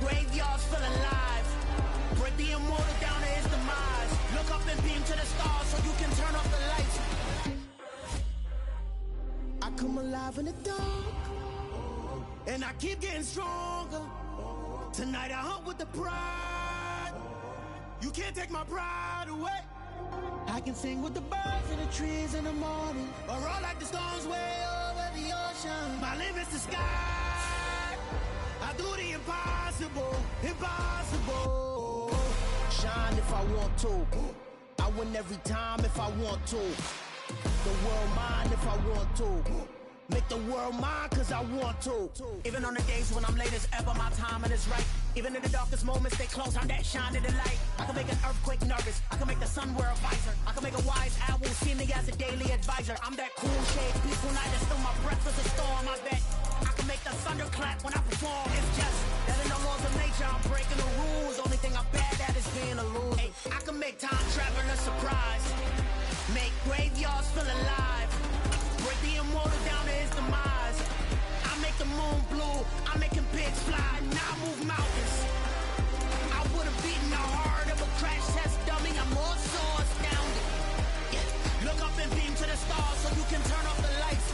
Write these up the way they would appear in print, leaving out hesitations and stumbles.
graveyards full of life. Break the immortal down to his demise. Look up and beam to the stars so you can turn off the lights. I come alive in the dark, and I keep getting stronger. Tonight I hunt with the pride. You can't take my pride away. I can sing with the birds and the trees in the morning, or roll like the storms way over the ocean. My limit's the sky. I do the impossible, impossible. Shine if I want to. I win every time if I want to. The world mine if I want to. Make the world mine cause I want to. Even on the days when I'm late as ever, my timing is right. Even in the darkest moments, stay close, I'm that shine of the light. I can make an earthquake nervous, I can make the sun wear a visor. I can make a wise owl see me as a daily advisor. I'm that cool shade, peaceful night that still my breath is a storm, I bet. I can make the thunder clap when I perform. It's just that in the laws of nature, I'm breaking the rules. Only thing I'm bad at is being a loser. Hey, I can make time travel a surprise. Make graveyards feel alive. Break the immortal down to his demise. I make the moon blue, I'm making pigs fly. Now I move mountains. I would've beaten the heart of a crash test dummy. I'm more so astounded. Yeah. Look up and beam to the stars so you can turn off the lights.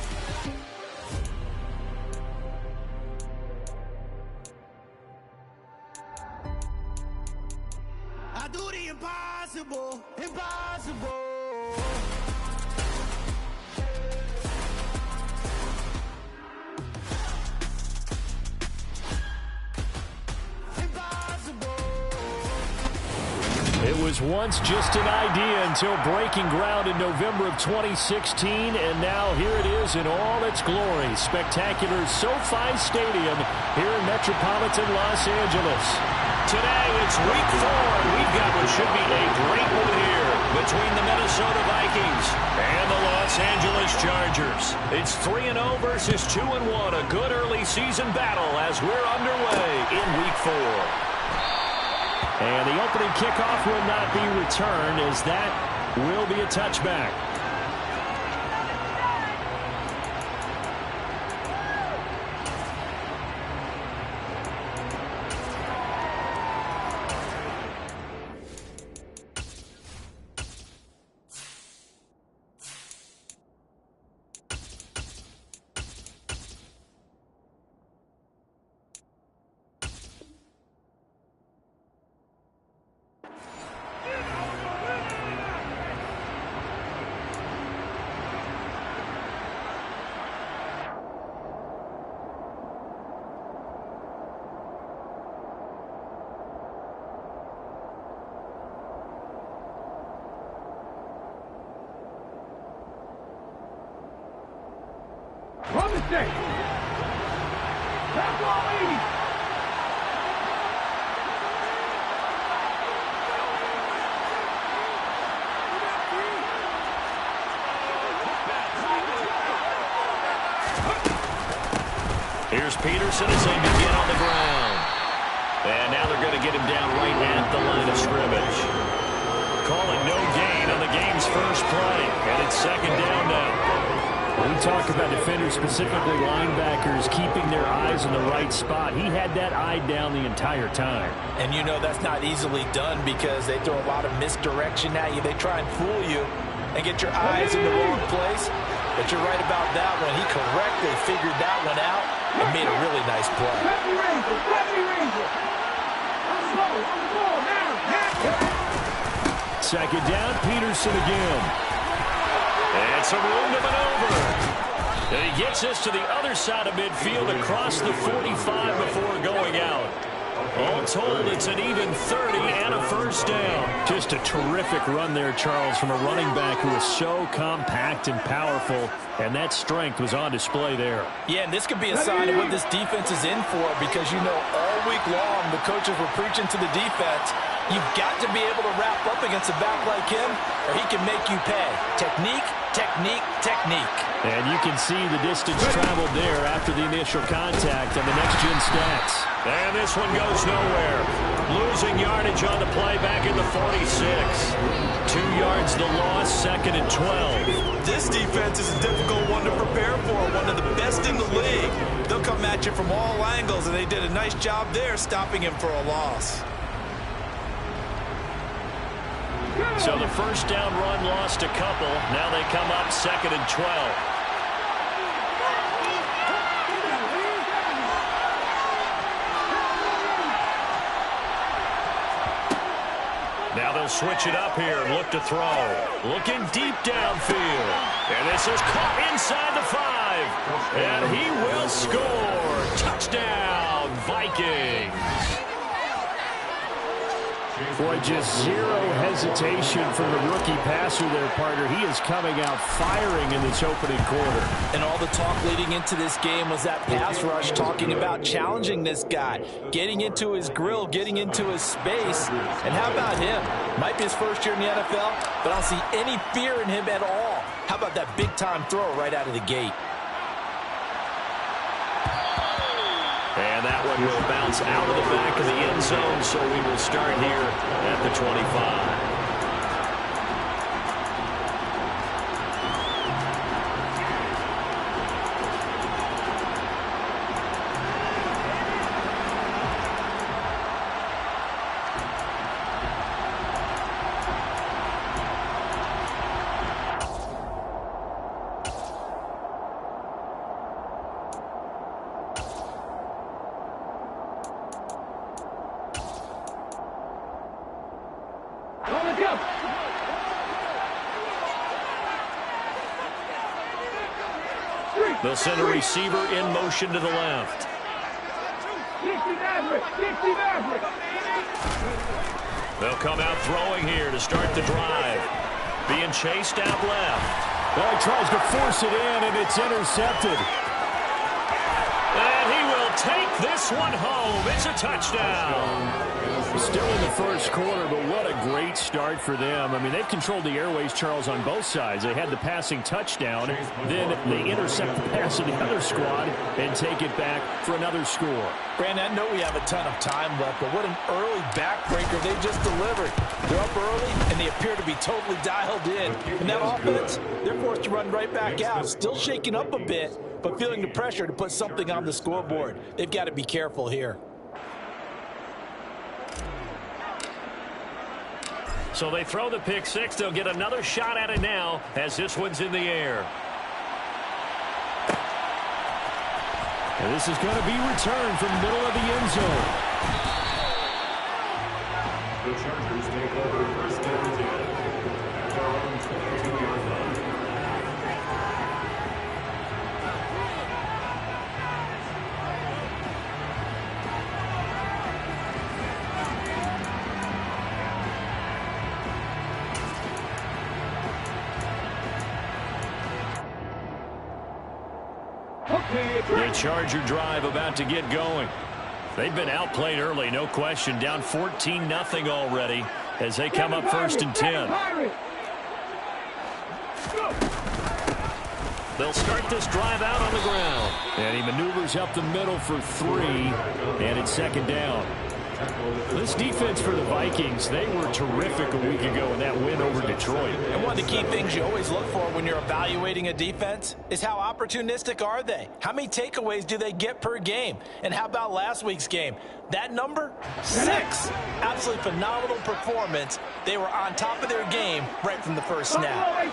I do the impossible, impossible. It was once just an idea until breaking ground in November of 2016, and now here it is in all its glory. Spectacular SoFi Stadium here in metropolitan Los Angeles. Today it's week 4, and we've got what should be a great one here between the Minnesota Vikings and the Los Angeles Chargers. It's 3-0 versus 2-1, a good early season battle as we're underway in week 4. And the opening kickoff will not be returned, as that will be a touchback. Run the stick. That's all we need. Here's Peterson as they begin on the ground. And now they're going to get him down right at the line of scrimmage. Calling no gain on the game's first play. And it's second down now. We talk about defenders, specifically linebackers, keeping their eyes in the right spot. He had that eye down the entire time. And you know that's not easily done because they throw a lot of misdirection at you. They try and fool you and get your eyes in the wrong place. But you're right about that one. He correctly figured that one out and made a really nice play. Second down, Peterson again. And some room to maneuver. And he gets this to the other side of midfield across the 45 before going out. All told, it's an even 30 and a first down. Just a terrific run there, Charles, from a running back who is so compact and powerful, and that strength was on display there. Yeah, and this could be a sign of what this defense is in for because, you know, all week long the coaches were preaching to the defense, you've got to be able to wrap up against a back like him or he can make you pay. Technique, technique, technique. And you can see the distance traveled there after the initial contact on the next-gen stats. And this one goes nowhere. Losing yardage on the play back in the 46. 2 yards the loss, second and 12. This defense is a difficult one to prepare for, one of the best in the league. They'll come at catch it from all angles, and they did a nice job there stopping him for a loss. So the first down run lost a couple. Now they come up 2nd and 12. Now they'll switch it up here and look to throw. Looking deep downfield. And this is caught inside the 5. And he will score. Touchdown, Vikings. Boy, just zero hesitation from the rookie passer there, partner. He is coming out firing in this opening quarter. And all the talk leading into this game was that pass rush, talking about challenging this guy, getting into his grill, getting into his space. And how about him? Might be his first year in the NFL, but I don't see any fear in him at all. How about that big-time throw right out of the gate? And that one will bounce out of the back of the end zone, so we will start here at the 25. They'll send a receiver in motion to the left. They'll come out throwing here to start the drive. Being chased out left. Well, he tries to force it in, and it's intercepted. And he will take this one home. It's a touchdown. Still in the first quarter, but what a great start for them. I mean, they've controlled the airways, Charles, on both sides. They had the passing touchdown, then they intercept the pass of the other squad and take it back for another score. Brandon, I know we have a ton of time left, but what an early backbreaker they just delivered. They're up early, and they appear to be totally dialed in. And that offense, they're forced to run right back out, still shaking up a bit, but feeling the pressure to put something on the scoreboard. They've got to be careful here. So they throw the pick six. They'll get another shot at it now as this one's in the air. And this is going to be returned from the middle of the end zone. The Chargers take over first down at their own 22-yard line. The Charger drive about to get going. They've been outplayed early, no question. Down 14-0 already as they come up 1st and 10. They'll start this drive out on the ground. And he maneuvers up the middle for 3, and it's 2nd down. This defense for the Vikings, they were terrific a week ago in that win over Detroit. And one of the key things you always look for when you're evaluating a defense is how opportunistic are they? How many takeaways do they get per game? And how about last week's game? That number? 6. Absolutely phenomenal performance. They were on top of their game right from the first snap.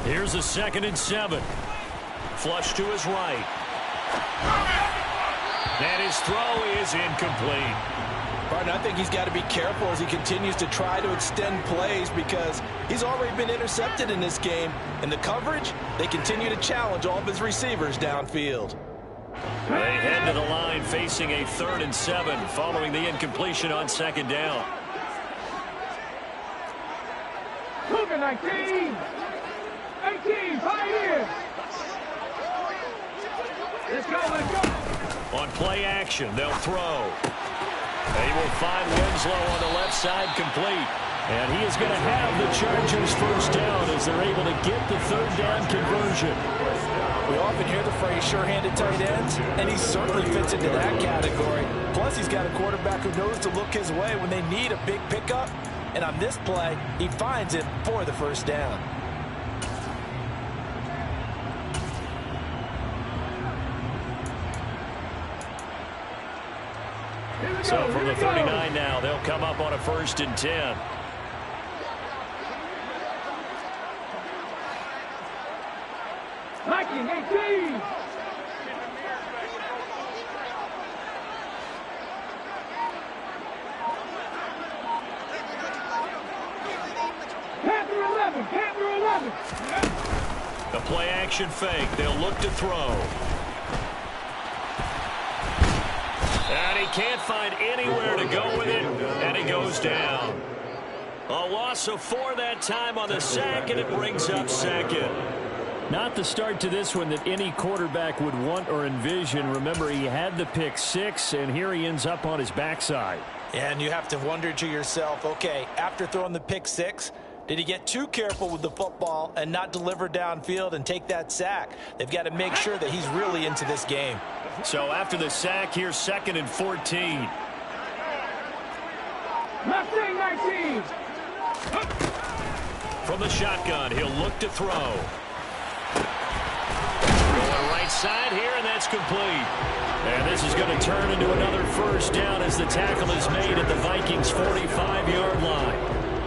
Here's a 2nd and 7. Flush to his right. And his throw is incomplete. Barton, I think he's got to be careful as he continues to try to extend plays because he's already been intercepted in this game. And the coverage, they continue to challenge all of his receivers downfield. They head to the line facing a 3rd and 7 following the incompletion on 2nd down. 19! 18! Pioneer! Let's go, let's go! On play action, they'll throw. They will find Winslow on the left side complete. And he is going to have the Chargers first down as they're able to get the 3rd down conversion. We often hear the phrase sure-handed tight ends, and he certainly fits into that category. Plus, he's got a quarterback who knows to look his way when they need a big pickup. And on this play, he finds it for the first down. So from the 39 now, they'll come up on a 1st and 10. Viking 18. Panther 11. Panther 11. The play action fake. They'll look to throw. And he can't find anywhere to go with it, and he goes down. A loss of 4 that time on the sack, and it brings up 2nd. Not the start to this one that any quarterback would want or envision. Remember, he had the pick 6, and here he ends up on his backside. And you have to wonder to yourself, okay, after throwing the pick 6, did he get too careful with the football and not deliver downfield and take that sack? They've got to make sure that he's really into this game. So after the sack, here's 2nd and 14. Mustang 19. From the shotgun, he'll look to throw. Going right side here, and that's complete. And this is going to turn into another 1st down as the tackle is made at the Vikings' 45-yard line.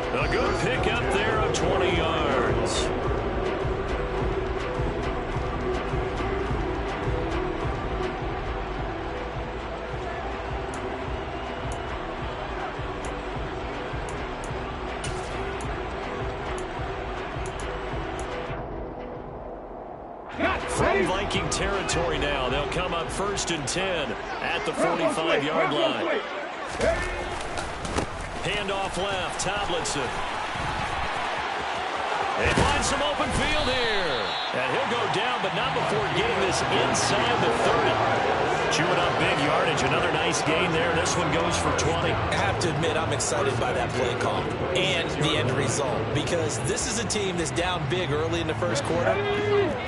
A good pickup there of 20 yards. From Viking territory now, they'll come up 1st and 10 at the 45-yard line. Handoff left, Tomlinson. They find some open field here. And he'll go down, but not before getting this inside the 30. Chewing up big yardage. Another nice gain there. This one goes for 20. I have to admit, I'm excited by that play call and the end result, because this is a team that's down big early in the 1st quarter,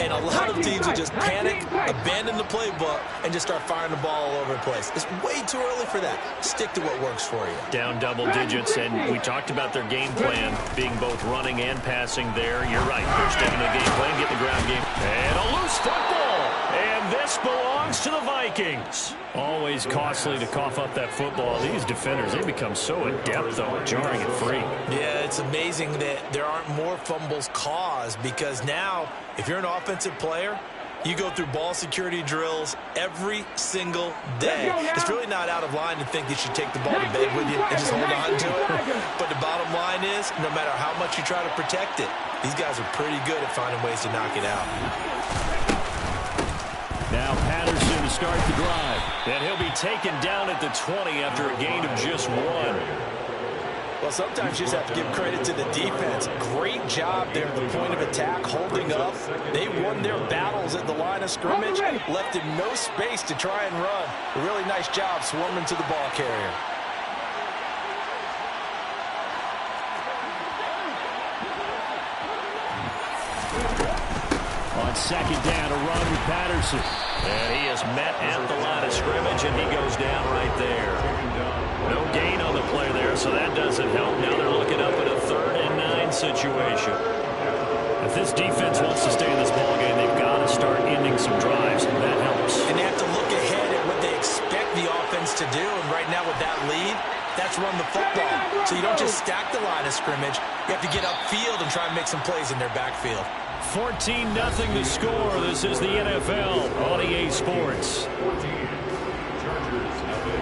and a lot of teams will just panic, abandon the playbook, and just start firing the ball all over the place. It's way too early for that. Stick to what works for you. Down double digits, and we talked about their game plan being both running and passing there. You're right. They're sticking to the game plan, getting the ground game. And a loose football. And this belongs to the Vikings. Always costly to cough up that football. These defenders, they become so adept, though, at jarring it free. Yeah, it's amazing that there aren't more fumbles caused, because now, if you're an offensive player, you go through ball security drills every single day. It's really not out of line to think that you take the ball to bed with you and just hold on to it. But the bottom line is, no matter how much you try to protect it, these guys are pretty good at finding ways to knock it out. Now Patterson to start the drive. And he'll be taken down at the 20 after a gain of just 1. Well, sometimes you just have to give credit to the defense. Great job there at the point of attack, holding up. They won their battles at the line of scrimmage, left him no space to try and run. A really nice job swarming to the ball carrier. On 2nd down, a run with Patterson. And he is met at the line of scrimmage, and he goes down right there. No gain on the play there, so that doesn't help. Now they're looking up at a 3rd and 9 situation. If this defense wants to stay in this ballgame, they've got to start ending some drives, and that helps. And they have to look ahead at what they expect the offense to do, and right now with that lead, that's run the football. So you don't just stack the line of scrimmage. You have to get upfield and try and make some plays in their backfield. 14-0 the score. This is the NFL on EA Sports. 14. Chargers have it.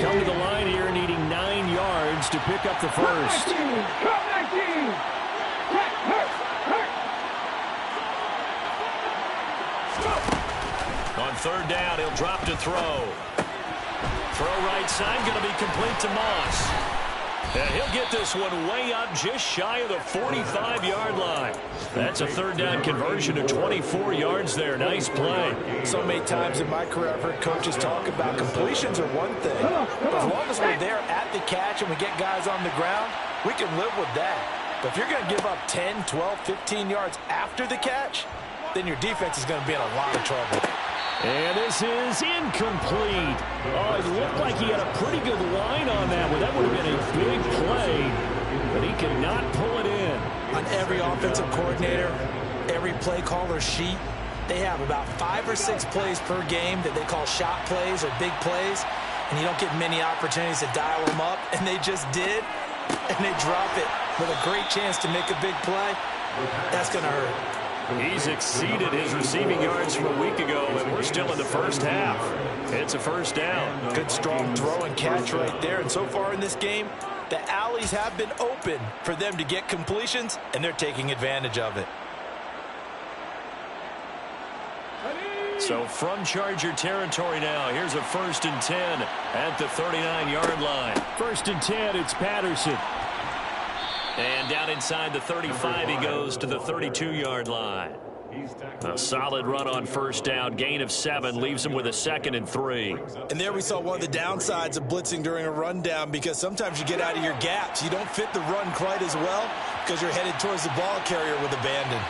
come to the line here needing 9 yards to pick up the first. Come 19. On third down, he'll drop to throw. Throw right side, going to be complete to Moss. And he'll get this one way up just shy of the 45-yard line. That's a third down conversion of 24 yards there. Nice play. So many times in my career, I've heard coaches talk about completions are one thing. But as long as we're there at the catch and we get guys on the ground, we can live with that. But if you're going to give up 10, 12, 15 yards after the catch, then your defense is going to be in a lot of trouble. And this is incomplete. Oh, it looked like he had a pretty good line on that one. That would have been a big play, but he could not pull it in. On every offensive coordinator, every play caller sheet, they have about 5 or 6 plays per game that they call shot plays or big plays, and you don't get many opportunities to dial them up, and they just did, and they drop it with a great chance to make a big play. That's going to hurt. He's exceeded his receiving yards from a week ago, and we're still in the first half. It's a first down. Good strong throw and catch right there. And so far in this game, the alleys have been open for them to get completions, and they're taking advantage of it. So from Charger territory now, here's a 1st and 10 at the 39-yard line. 1st and 10, it's Patterson. And down inside the 35, he goes to the 32-yard line. A solid run on first down, gain of 7, leaves him with a 2nd and 3. And there we saw one of the downsides of blitzing during a rundown, because sometimes you get out of your gaps. You don't fit the run quite as well because you're headed towards the ball carrier with abandon.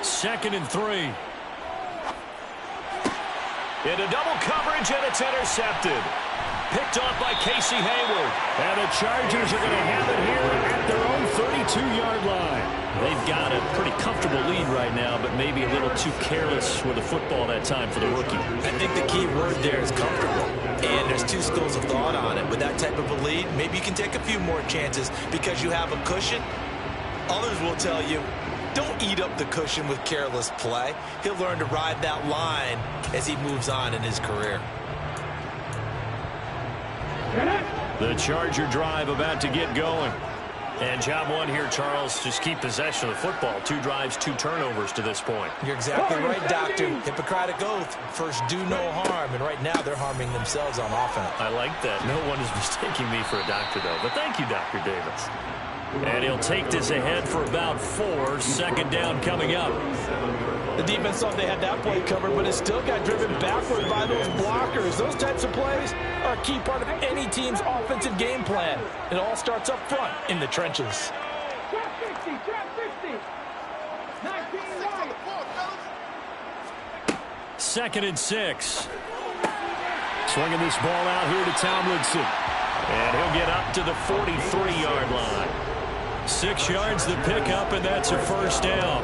2nd and 3. Into double coverage, and it's intercepted. Picked off by Casey Hayward. And the Chargers are going to have it here at their own 32-yard line. They've got a pretty comfortable lead right now, but maybe a little too careless with the football that time for the rookie. I think the key word there is comfortable. And there's 2 schools of thought on it. With that type of a lead, maybe you can take a few more chances because you have a cushion. Others will tell you, don't eat up the cushion with careless play. He'll learn to ride that line as he moves on in his career. The Charger drive about to get going. And job one here, Charles, just keep possession of the football. 2 drives, 2 turnovers to this point. You're exactly right, Doctor. Hippocratic oath. First, do no harm. And right now, they're harming themselves on offense. I like that. No one is mistaking me for a doctor, though. But thank you, Dr. Davis. And he'll take this ahead for about 4. 2nd down coming up. The defense thought they had that play covered, but it still got driven backward by those blockers. Those types of plays are a key part of any team's offensive game plan. It all starts up front in the trenches. Trap 50, trap 50. 19 right. 2nd and 6. Swinging this ball out here to Tomlinson. And he'll get up to the 43-yard line. 6 yards the pickup, and that's a first down.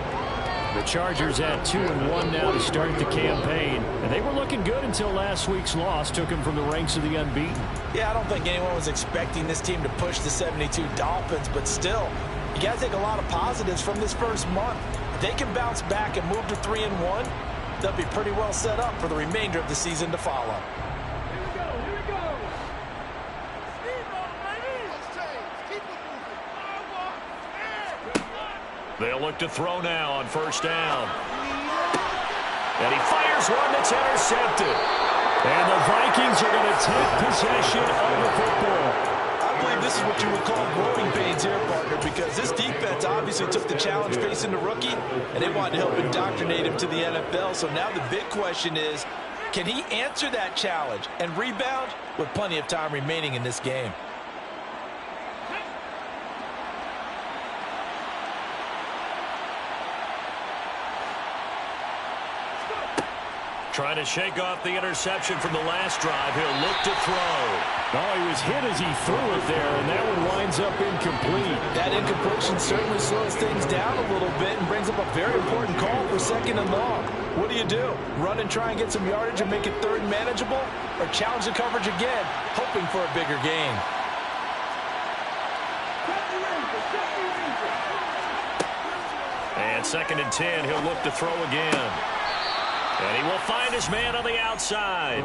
The Chargers at 2-1 now to start the campaign. And they were looking good until last week's loss took them from the ranks of the unbeaten. Yeah, I don't think anyone was expecting this team to push the 72 Dolphins, but still, you got to take a lot of positives from this first month. If they can bounce back and move to 3-1, they'll be pretty well set up for the remainder of the season to follow. Here we go, here we go. They'll look to throw now on first down. And he fires one that's intercepted. And the Vikings are going to take possession of the football. I believe this is what you would call growing pains here, partner, because this defense obviously took the challenge facing the rookie, and they wanted to help indoctrinate him to the NFL. So now the big question is, can he answer that challenge and rebound with plenty of time remaining in this game? Trying to shake off the interception from the last drive. He'll look to throw. Oh, he was hit as he threw it there, and that one winds up incomplete. That incompletion certainly slows things down a little bit and brings up a very important call for 2nd and long. What do? Run and try and get some yardage and make it 3rd and manageable? Or challenge the coverage again, hoping for a bigger gain? And 2nd and 10, he'll look to throw again. And he will find his man on the outside.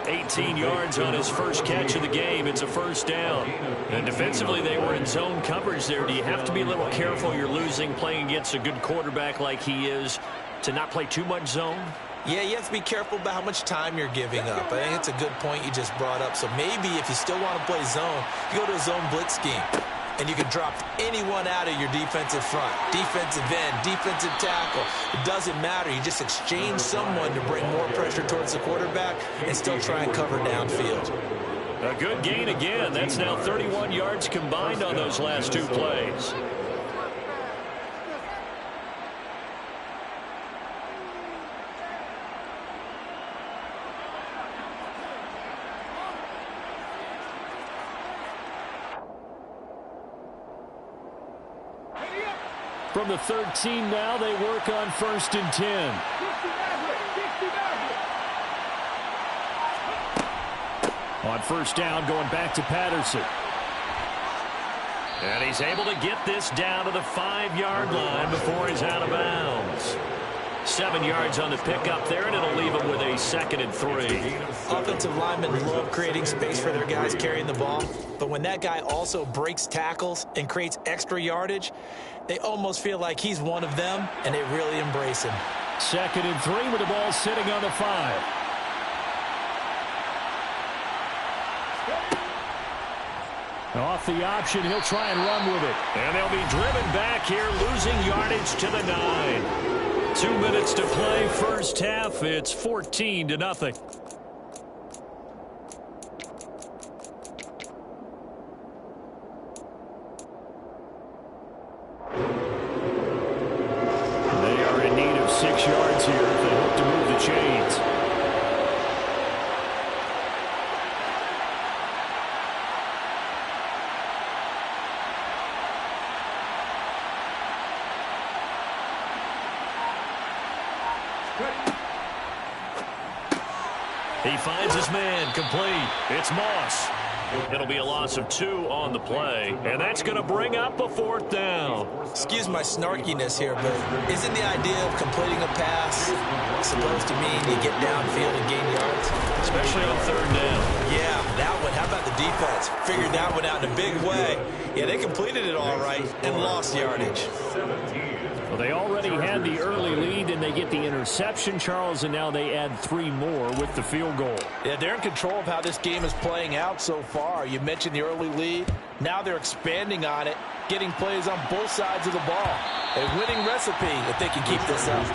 18 yards on his first catch of the game. It's a first down. And defensively, they were in zone coverage there. Do you have to be a little careful? You're losing, playing against a good quarterback like he is, to not play too much zone? Yeah, you have to be careful about how much time you're giving up. I think it's a good point you just brought up. So maybe if you still want to play zone, you go to a zone blitz scheme. And you can drop anyone out of your defensive front, defensive end, defensive tackle. It doesn't matter. You just exchange someone to bring more pressure towards the quarterback and still try and cover downfield. A good gain again. That's now 31 yards combined on those last two plays. From the 13 now, they work on 1st and 10. On first down, going back to Patterson. And he's able to get this down to the 5-yard line before he's out of bounds. 7 yards on the pickup there, and it'll leave him with a 2nd and 3. Offensive linemen love creating space for their guys carrying the ball, but when that guy also breaks tackles and creates extra yardage, they almost feel like he's one of them, and they really embrace him. 2nd and 3 with the ball sitting on the 5. Off the option, he'll try and run with it. And they'll be driven back here, losing yardage to the 9. 2 minutes to play first half. It's 14-0. They are in need of 6 yards here if they hope to move the chains. He finds his man, complete. It's Moss. It'll be a loss of 2 on the play, and that's going to bring up a 4th down. Excuse my snarkiness here, but isn't the idea of completing a pass supposed to mean you get downfield and gain yards? Especially on 3rd down. Yeah, that one. How about the defense? Figured that one out in a big way. Yeah, they completed it all right and lost yardage. Well, they already had the early lead, and they get the interception, Charles, and now they add 3 more with the field goal. Yeah, they're in control of how this game is playing out so far. You mentioned the early lead. Now they're expanding on it, getting plays on both sides of the ball. A winning recipe if they can keep this up.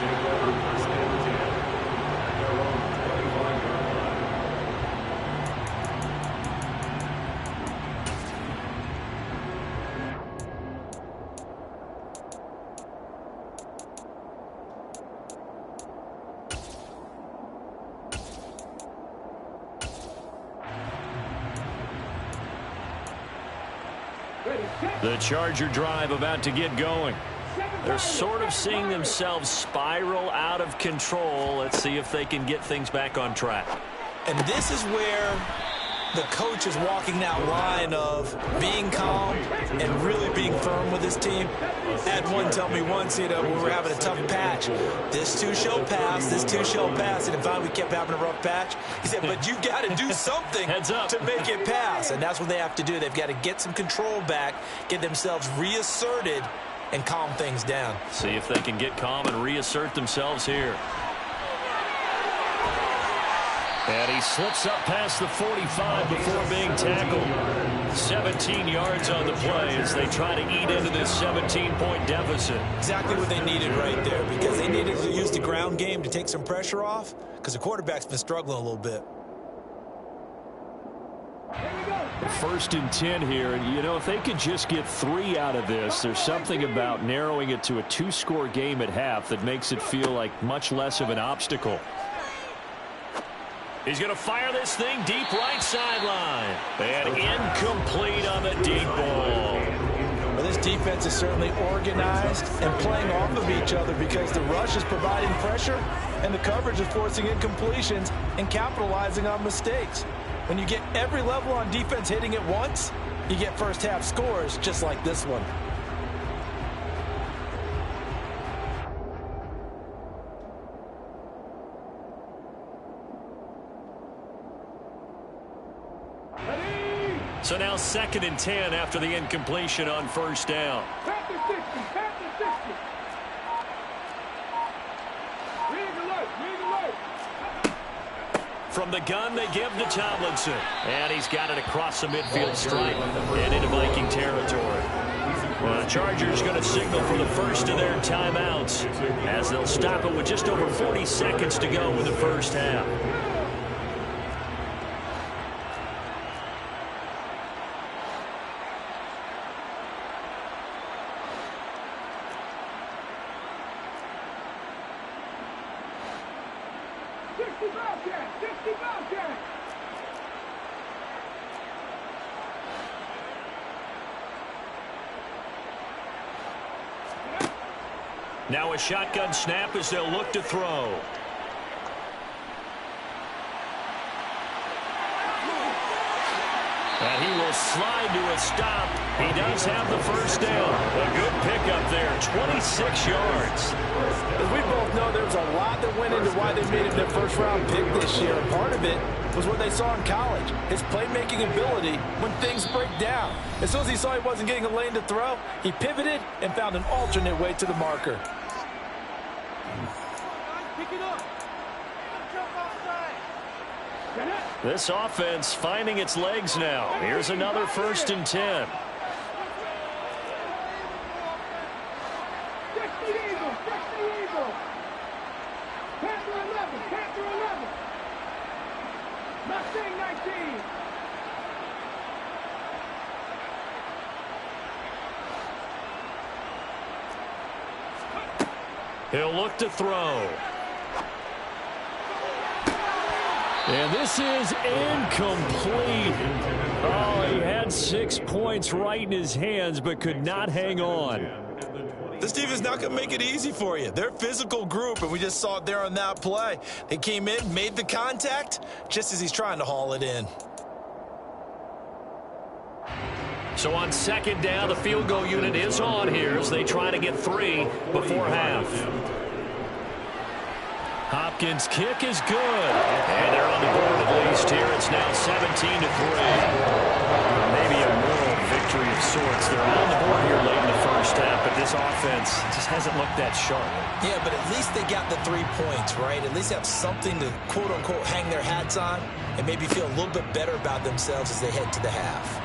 The Charger drive about to get going. They're sort of seeing themselves spiral out of control. Let's see if they can get things back on track. And this is where the coach is walking that line of being calm and really being firm with his team. I had one tell me once, when we were having a tough patch, this too shall pass, this too shall pass. And finally we kept having a rough patch. He said, but you got to do something to make it pass. And that's what they have to do. They've got to get some control back, get themselves reasserted, and calm things down. See if they can get calm and reassert themselves here. And he slips up past the 45 before being tackled. 17 yards on the play as they try to eat into this 17-point deficit. Exactly what they needed right there, because they needed to use the ground game to take some pressure off, because the quarterback's been struggling a little bit. 1st and 10 here, and if they could just get 3 out of this, there's something about narrowing it to a 2-score game at half that makes it feel like much less of an obstacle. He's going to fire this thing deep right sideline. And incomplete on the deep ball. Well, this defense is certainly organized and playing off of each other because the rush is providing pressure and the coverage is forcing incompletions and capitalizing on mistakes. When you get every level on defense hitting at once, you get first half scores just like this one. So now 2nd and 10 after the incompletion on first down. Panther 60, Panther 60. Rig alert, rig alert. From the gun, they give to Tomlinson. And he's got it across the midfield stripe and into Viking territory. The Chargers going to signal for the first of their timeouts as they'll stop it with just over 40 seconds to go in the first half. Now a shotgun snap as they'll look to throw. And he will slide to a stop. He does have the first down. A good pickup there, 26 yards. As we both know, there was a lot that went into why they made him their first-round pick this year. And part of it was what they saw in college, his playmaking ability when things break down. As soon as he saw he wasn't getting a lane to throw, he pivoted and found an alternate way to the marker. Pick it up. Jump outside. This offense finding its legs now. Here's another 1st and 10. 60 Eagles, 60 Eagles. Panther 11, Panther 11. Mustang 19. He'll look to throw. And this is incomplete. Oh, he had 6 points right in his hands, but could not hang on. This defense not going to make it easy for you. They're a physical group, and we just saw it there on that play. They came in, made the contact, just as he's trying to haul it in. So on 2nd down, the field goal unit is on here as they try to get 3 before half. Hopkins' kick is good. And they're on the board at least here. It's now 17-3. Maybe a moral victory of sorts. They're on the board here late in the first half, but this offense just hasn't looked that sharp. Yeah, but at least they got the 3 points, right? At least have something to, quote-unquote, hang their hats on and maybe feel a little bit better about themselves as they head to the half.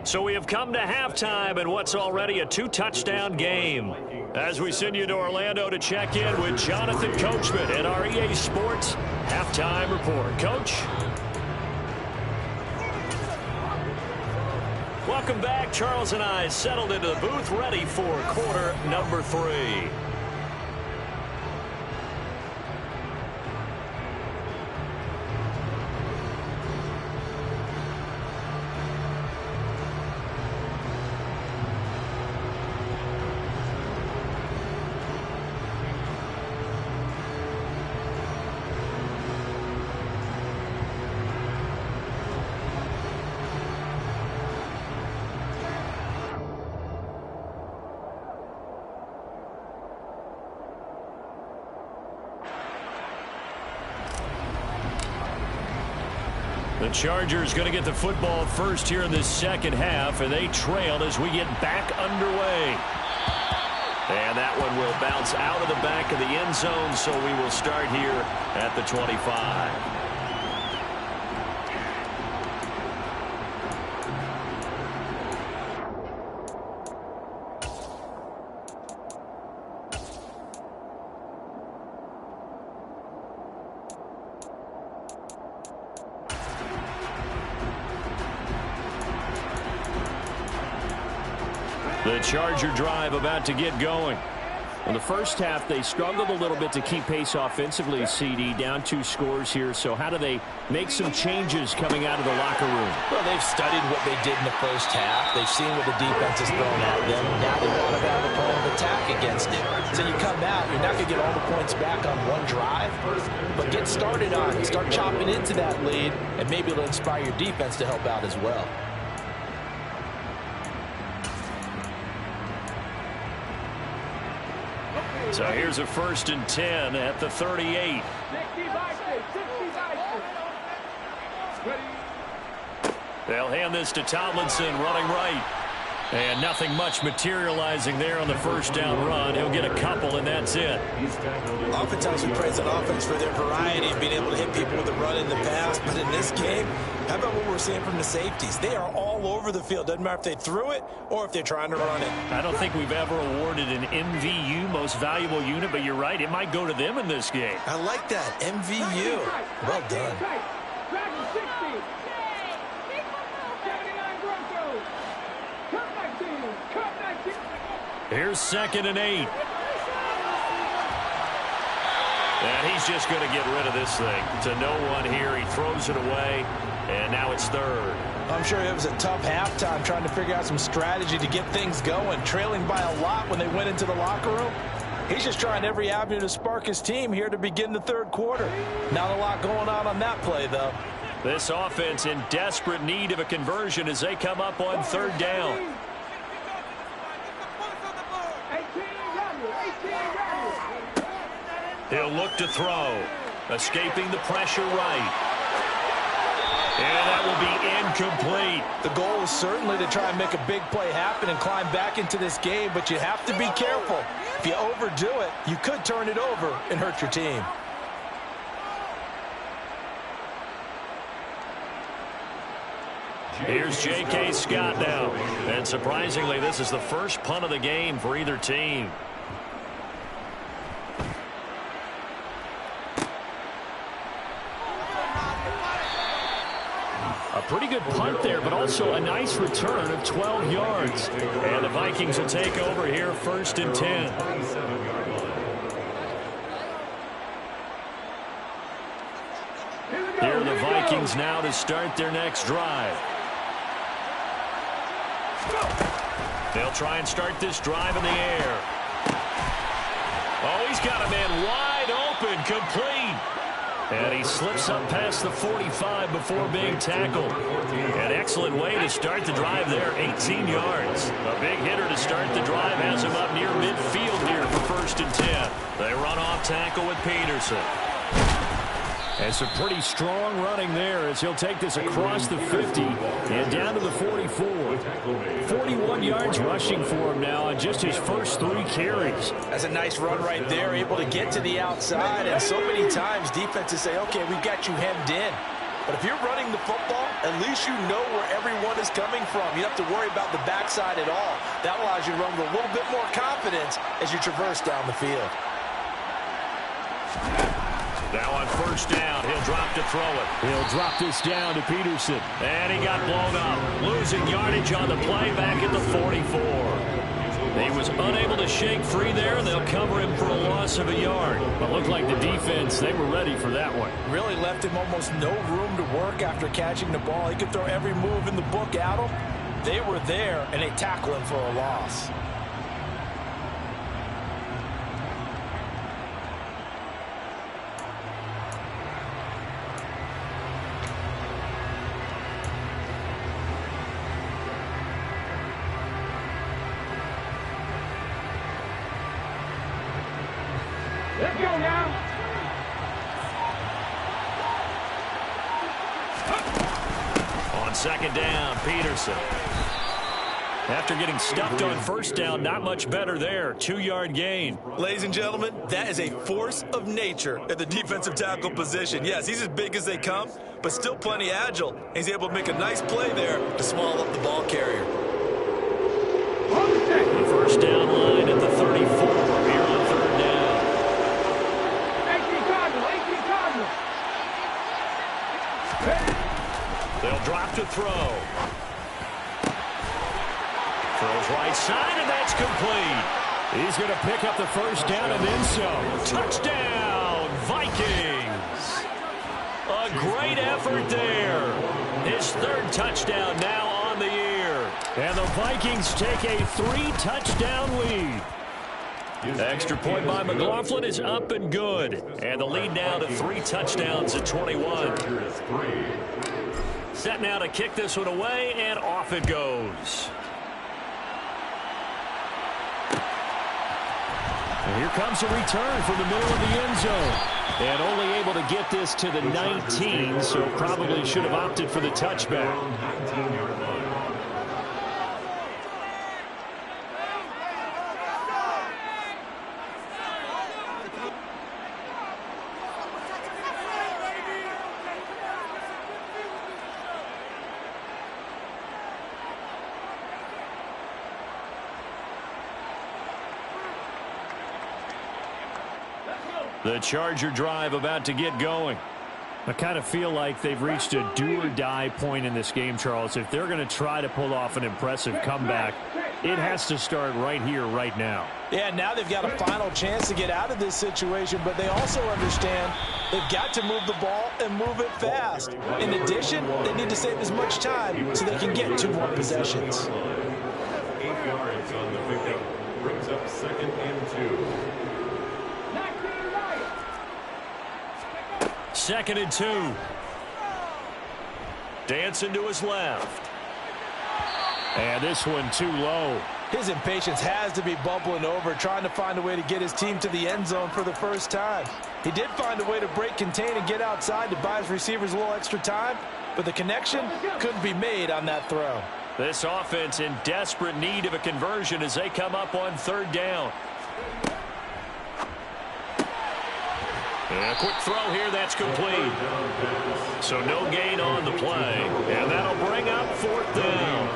So we have come to halftime in what's already a 2-touchdown game. As we send you to Orlando to check in with Jonathan Coachman at our EA Sports Halftime Report. Coach? Welcome back. Charles and I settled into the booth ready for quarter number 3. The Chargers going to get the football first here in this second half, and they trail as we get back underway. And that one will bounce out of the back of the end zone, so we will start here at the 25. The Charger drive about to get going. In the first half, they struggled a little bit to keep pace offensively, CD, down 2 scores here. So how do they make some changes coming out of the locker room? Well, they've studied what they did in the first half. They've seen what the defense has thrown at them. Now they want to have a plan of attack against it. So you come out, you're not going to get all the points back on one drive, but get started on it. Start chopping into that lead, and maybe it'll inspire your defense to help out as well. So here's a 1st and 10 at the 38. 60 Vikings, 60 Vikings. Ready? They'll hand this to Tomlinson, running right. And nothing much materializing there on the first down run. He'll get a couple, and that's it. Oftentimes we praise an offense for their variety of being able to hit people with a run in the past. But in this game, how about what we're seeing from the safeties? They are all over the field. Doesn't matter if they threw it or if they're trying to run it. I don't think we've ever awarded an MVU, most valuable unit, but you're right. It might go to them in this game. I like that. MVU. Well done. Dragon 60. 79 Broncos. Cut back team. Cut back team. Here's 2nd and 8. And he's just going to get rid of this thing to no one here. He throws it away, and now it's 3rd. I'm sure it was a tough halftime trying to figure out some strategy to get things going, trailing by a lot when they went into the locker room. He's just trying every avenue to spark his team here to begin the 3rd quarter. Not a lot going on that play, though. This offense in desperate need of a conversion as they come up on 3rd down. 18 He'll look to throw. Escaping the pressure right. And that will be incomplete. The goal is certainly to try and make a big play happen and climb back into this game, but you have to be careful. If you overdo it, you could turn it over and hurt your team. Here's J.K. Scott now. And surprisingly, this is the first punt of the game for either team. A pretty good punt there, but also a nice return of 12 yards. And the Vikings will take over here, 1st and 10. Here are the Vikings now to start their next drive. They'll try and start this drive in the air. Oh, he's got a man wide open, complete. And he slips up past the 45 before being tackled. An excellent way to start the drive there, 18 yards. A big hitter to start the drive has him up near midfield here for 1st and 10. They run off tackle with Peterson. And some pretty strong running there as he'll take this across the 50 and down to the 44. 41 yards rushing for him now on just his first 3 carries. That's a nice run right there, able to get to the outside. And so many times defenses say, okay, we've got you hemmed in. But if you're running the football, at least you know where everyone is coming from. You don't have to worry about the backside at all. That allows you to run with a little bit more confidence as you traverse down the field. Now on 1st down, he'll drop to throw it. He'll drop this down to Peterson. And he got blown up. Losing yardage on the play back at the 44. He was unable to shake free there, and they'll cover him for a loss of a yard. But looked like the defense, they were ready for that one. Really left him almost no room to work after catching the ball. He could throw every move in the book at him. They were there, and they tackle him for a loss. Let's go now. On 2nd down, Peterson. After getting stuffed on 1st down, not much better there. 2-yard gain. Ladies and gentlemen, that is a force of nature at the defensive tackle position. Yes, he's as big as they come, but still plenty agile. He's able to make a nice play there to swallow up the ball carrier. The 1st down line at the 34 here on 3rd down. 18 Cardinals. They'll drop to throw. Throws right side, and that's complete. He's going to pick up the 1st down and then some. Touchdown, Vikings. A great effort there. His 3rd touchdown now on the year. And the Vikings take a 3-touchdown lead. The extra point by McLaughlin is up and good. And the lead now to 3 touchdowns at 21. Set now to kick this one away, and off it goes. And here comes a return from the middle of the end zone. And only able to get this to the 19, so probably should have opted for the touchback. 19-yard line. The Charger drive about to get going. I kind of feel like they've reached a do-or-die point in this game, Charles. If they're going to try to pull off an impressive comeback, it has to start right here, right now. Yeah, now they've got a final chance to get out of this situation, but they also understand they've got to move the ball and move it fast. In addition, they need to save as much time so they can get 2 more possessions. 8 yards on the pickup. Brings up 2nd and 2. 2nd and 2. Dancing to his left. And this one too low. His impatience has to be bubbling over, trying to find a way to get his team to the end zone for the first time. He did find a way to break contain and get outside to buy his receivers a little extra time, but the connection couldn't be made on that throw. This offense in desperate need of a conversion as they come up on 3rd down. And a quick throw here, that's complete. So no gain on the play. And that'll bring up 4th down.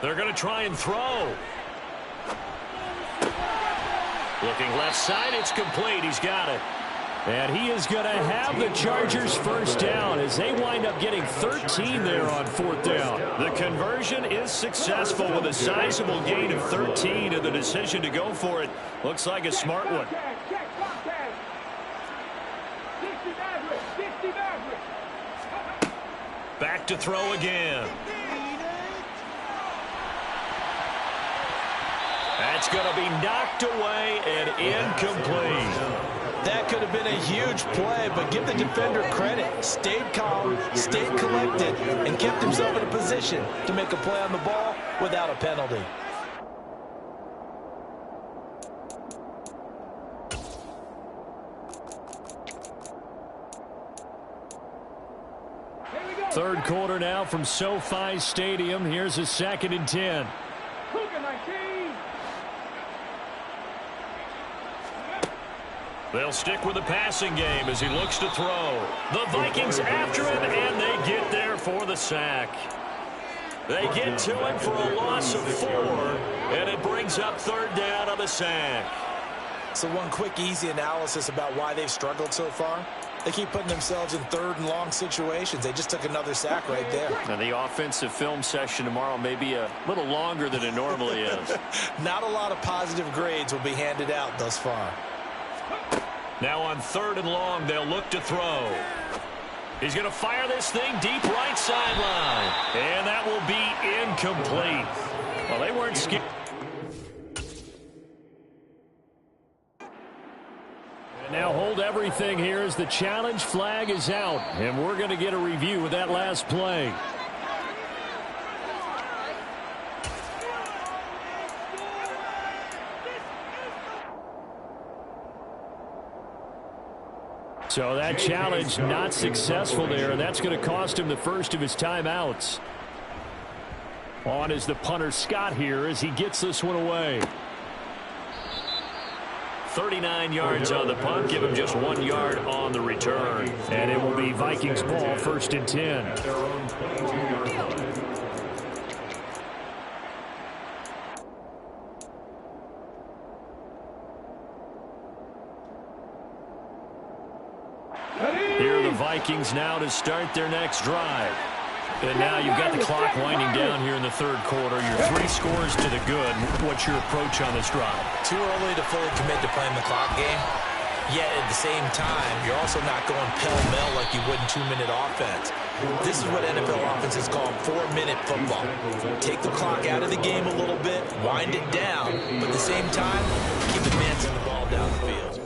They're going to try and throw. Looking left side, it's complete. He's got it. And he is going to have the Chargers 1st down as they wind up getting 13 there on 4th down. The conversion is successful with a sizable gain of 13, and the decision to go for it looks like a smart one. Back to throw again. That's going to be knocked away and incomplete. That could have been a huge play, but give the defender credit. Stayed calm, stayed collected, and kept himself in a position to make a play on the ball without a penalty. Third quarter now from SoFi Stadium. Here's a 2nd and 10. They'll stick with the passing game as he looks to throw. The Vikings after him, and they get there for the sack. They get to him for a loss of 4, and it brings up 3rd down on the sack. So one quick, easy analysis about why they've struggled so far. They keep putting themselves in 3rd and long situations. They just took another sack right there. Now the offensive film session tomorrow may be a little longer than it normally is. Not a lot of positive grades will be handed out thus far. Now on 3rd and long, they'll look to throw. He's going to fire this thing deep right sideline. And that will be incomplete. Well, they weren't scared. Now hold everything here as the challenge flag is out. And we're going to get a review of that last play. So that challenge not successful there, and that's going to cost him the first of his timeouts. On is the punter Scott here as he gets this one away. 39 yards on the punt, give him just 1 yard on the return. And it will be Vikings ball, 1st and 10. At their own 22-yard line. Here are the Vikings now to start their next drive. And now you've got the clock winding down here in the 3rd quarter. Your 3 scores to the good. What's your approach on this drive? Too early to fully commit to playing the clock game. Yet at the same time, you're also not going pell-mell like you would in 2-minute offense. This is what NFL offenses call 4-minute football. Take the clock out of the game a little bit, wind it down, but at the same time, keep advancing the ball down the field.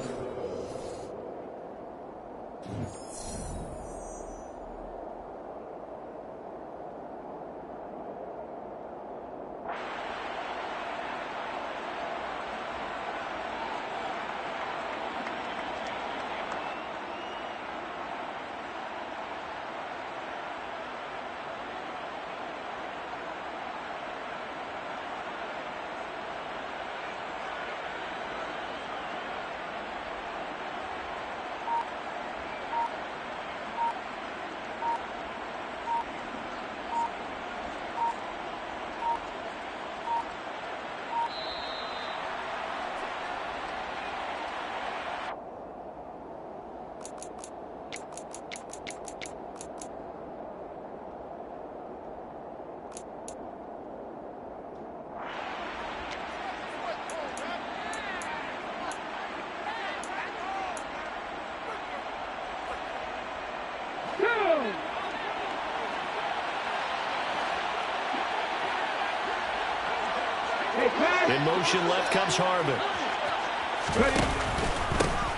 In motion, left comes Harvin.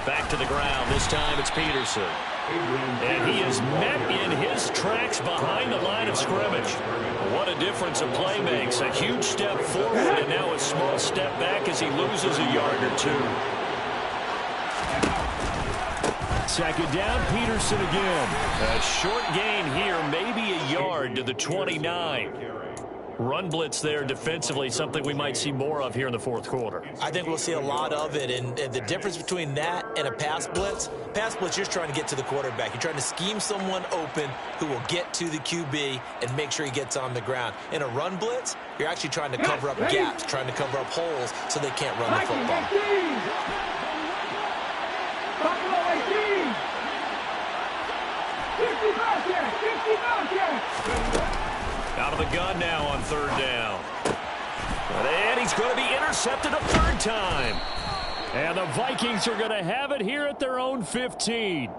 Back to the ground. This time it's Peterson. And he is met in his tracks behind the line of scrimmage. What a difference a play makes. A huge step forward and now a small step back as he loses a yard or two. Second down, Peterson again. A short gain here, maybe a yard to the 29. Run blitz there defensively, something we might see more of here in the fourth quarter. I think we'll see a lot of it, and the difference between that and a pass blitz, you're just trying to get to the quarterback. You're trying to scheme someone open who will get to the QB and make sure he gets on the ground. In a run blitz, you're actually trying to cover up gaps, trying to cover up holes so they can't run the football. Out of the gun now on third down. And he's going to be intercepted a third time. And the Vikings are going to have it here at their own 15.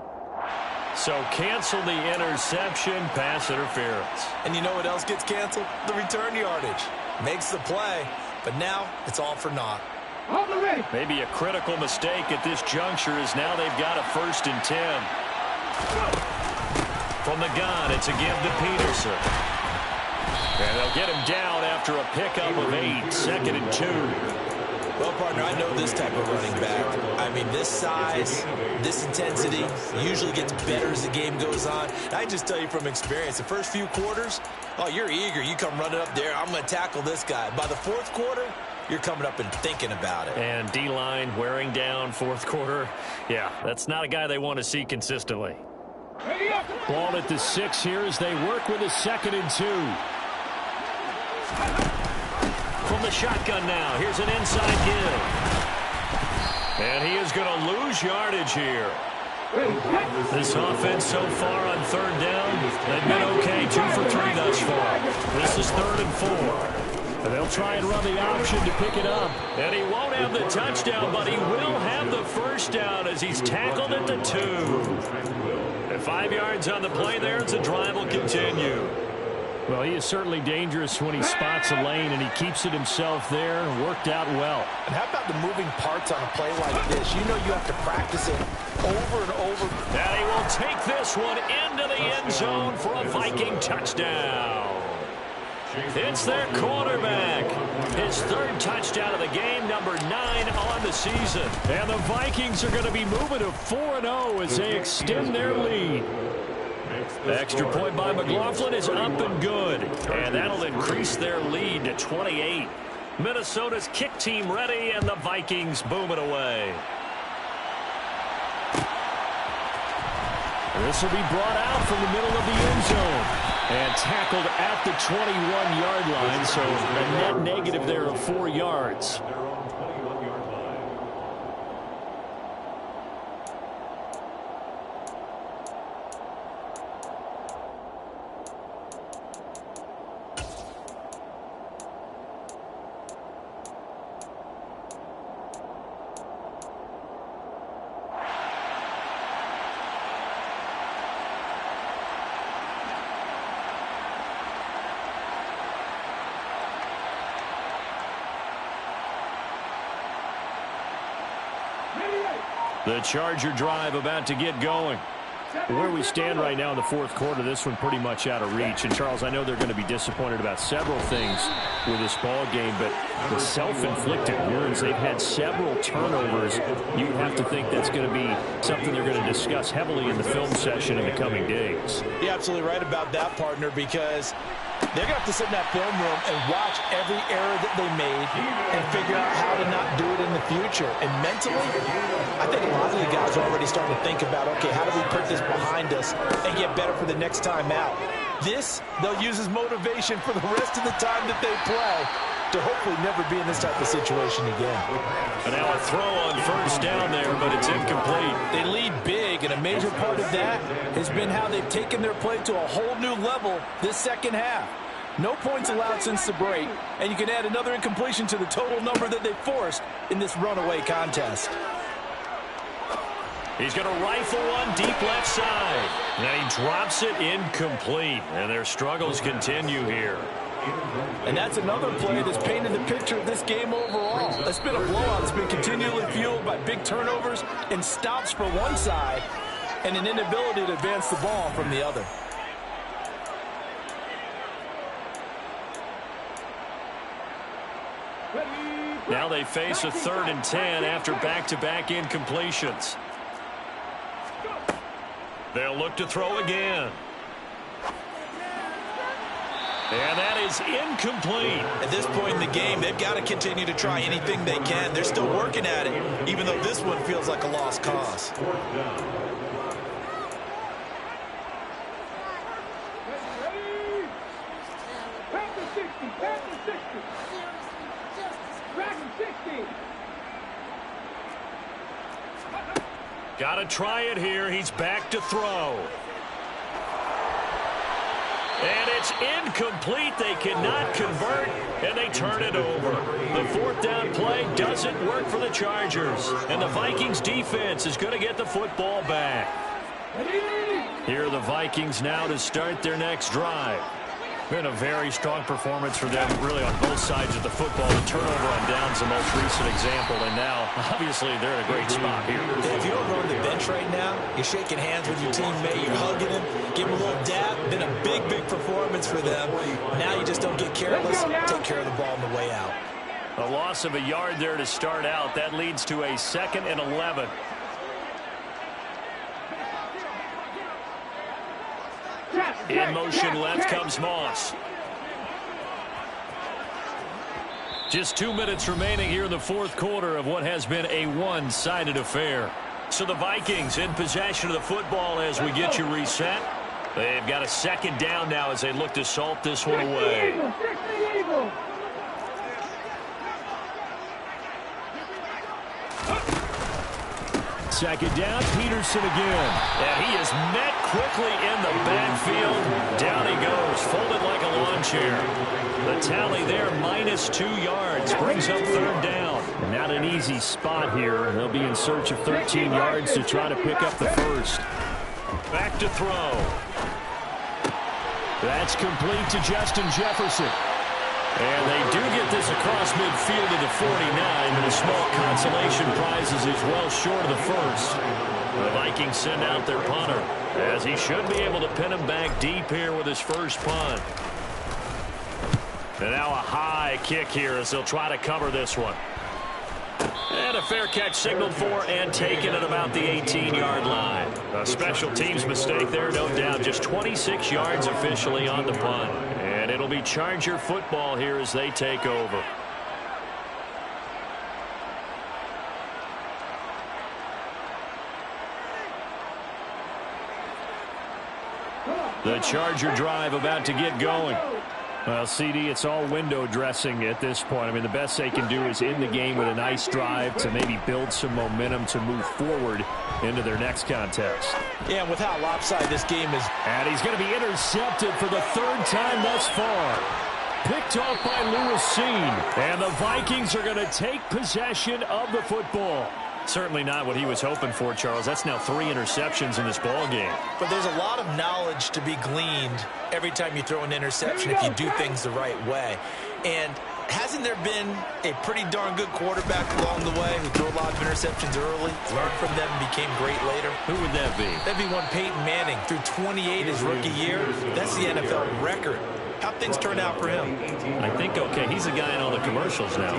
So cancel the interception, pass interference. And you know what else gets canceled? The return yardage. Makes the play, but now it's all for naught. Maybe a critical mistake at this juncture is now they've got a 1st and 10. From the gun, it's a give to Peterson. And they'll get him down after a pickup of 8, 2nd and 2. Well, partner, I know this type of running back. I mean, this size, this intensity usually gets better as the game goes on. And I just tell you from experience, the first few quarters, oh, you're eager. You come running up there. I'm going to tackle this guy. By the fourth quarter, you're coming up and thinking about it. And D-line wearing down fourth quarter. Yeah, that's not a guy they want to see consistently. Ball at the 6 here as they work with a 2nd and 2. From the shotgun now, here's an inside give. And he is going to lose yardage here. This offense so far on third down, they've been okay, 2 for 3 thus far. This is 3rd and 4. And they'll try and run the option to pick it up. And he won't have the touchdown, but he will have the first down as he's tackled at the 2. And 5 yards on the play there as the drive will continue. Well, he is certainly dangerous when he spots a lane, and he keeps it himself there. Worked out well. And how about the moving parts on a play like this? You know you have to practice it over and over. And he will take this one into the end zone for a Viking touchdown. It's their quarterback. His 3rd touchdown of the game, number 9 on the season. And the Vikings are going to be moving to 4-0 as they extend their lead. Extra point by McLaughlin is up and good. And that'll increase their lead to 28. Minnesota's kick team ready, and the Vikings boom it away. This will be brought out from the middle of the end zone. And tackled at the 21-yard line, so a net negative there of 4 yards. The Charger drive about to get going. Where we stand right now in the fourth quarter, this one pretty much out of reach. And, Charles, I know they're going to be disappointed about several things with this ball game, but the self-inflicted wounds, they've had several turnovers. You have to think that's going to be something they're going to discuss heavily in the film session in the coming days. You're absolutely right about that, partner, because they're going to have to sit in that film room and watch every error that they made and figure out how to not do it in the future. And mentally, I think a lot of the guys are already starting to think about, okay, how do we put this behind us and get better for the next time out? This, they'll use as motivation for the rest of the time that they play to hopefully never be in this type of situation again. And now a throw on first down there, but it's incomplete. They lead big, and a major part of that has been how they've taken their play to a whole new level this second half. No points allowed since the break, and you can add another incompletion to the total number that they forced in this runaway contest. He's going to rifle one deep left side. And he drops it incomplete. And their struggles continue here. And that's another play that's painted the picture of this game overall. It's been a blowout. It's been continually fueled by big turnovers and stops for one side and an inability to advance the ball from the other. Now they face a 3rd and 10 after back-to-back incompletions. They'll look to throw again. And that is incomplete. At this point in the game, they've got to continue to try anything they can. They're still working at it, even though this one feels like a lost cause. Got to try it here. He's back to throw. And it's incomplete. They cannot convert, and they turn it over. The 4th down play doesn't work for the Chargers. And the Vikings defense is going to get the football back. Here are the Vikings now to start their next drive. Been a very strong performance for them, really, on both sides of the football. The turnover on downs the most recent example, and now, obviously, they're in a great spot here. If you don't run the bench right now, you're shaking hands with your teammate, you're hugging him, give him a little dab. Been a big, big performance for them. Now you just don't get careless, take care of the ball on the way out. A loss of a yard there to start out. That leads to a 2nd and 11. In motion left comes Moss. Just 2 minutes remaining here in the 4th quarter of what has been a one-sided affair. So the Vikings in possession of the football as we get you reset. They've got a 2nd down now as they look to salt this one away. Second down, Peterson again. And he is met quickly in the backfield. Down he goes, folded like a lawn chair. The tally there, -2 yards, brings up 3rd down. Not an easy spot here. They'll be in search of 13 yards to try to pick up the 1st. Back to throw. That's complete to Justin Jefferson. And they do get this across midfield to the 49, but a small consolation prize is well short of the 1st. The Vikings send out their punter, as he should be able to pin him back deep here with his first punt. And now a high kick here as they'll try to cover this one. And a fair catch signaled for and taken at about the 18-yard line. A special teams mistake there, no doubt. Just 26 yards officially on the punt. And it'll be Charger football here as they take over. The Charger drive about to get going. Well, CD, it's all window dressing at this point. I mean, the best they can do is end the game with a nice drive to maybe build some momentum to move forward into their next contest. Yeah, and with how lopsided this game is. And he's going to be intercepted for the 3rd time thus far. Picked off by Lewis Cine. And the Vikings are going to take possession of the football. Certainly not what he was hoping for, Charles. That's now 3 interceptions in this ball game. But there's a lot of knowledge to be gleaned every time you throw an interception if you do things the right way. And hasn't there been a pretty darn good quarterback along the way who threw a lot of interceptions early, learned from them, and became great later? Who would that be? That'd be one Peyton Manning. Threw 28 his rookie year. That's the NFL record. How'd things turn out for him? I think okay. He's the guy in all the commercials now.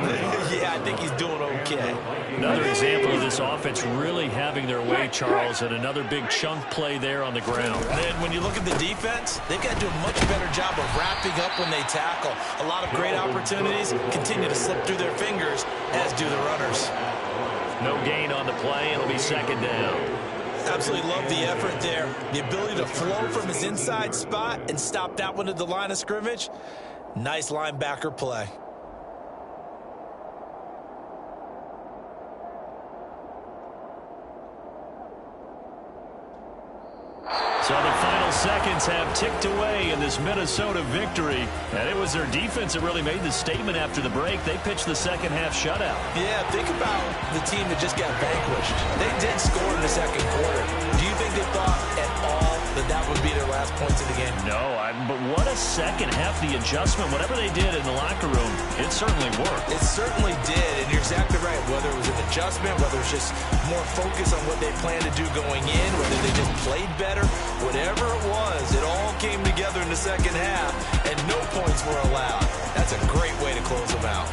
Yeah, I think he's doing okay. Another example of this offense really having their way, Charles, and another big chunk play there on the ground. And then when you look at the defense, they've got to do a much better job of wrapping up when they tackle. A lot of great opportunities continue to slip through their fingers, as do the runners. No gain on the play. It'll be 2nd down. Absolutely love the effort there. The ability to flow from his inside spot and stop that one at the line of scrimmage. Nice linebacker play. So the final seconds have ticked away in this Minnesota victory. And it was their defense that really made the statement after the break. They pitched the second half shutout. Yeah, think about the team that just got vanquished. They did score in the second quarter. Do you think they thought at all that would be their last points of the game? No, but what a second half. The adjustment, whatever they did in the locker room, it certainly worked. It certainly did, and you're exactly right. Whether it was an adjustment, whether it was just more focus on what they planned to do going in, whether they just played better, whatever it was, it all came together in the second half, and no points were allowed. That's a great way to close them out.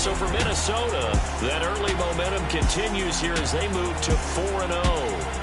So for Minnesota, that early momentum continues here as they move to 4-0.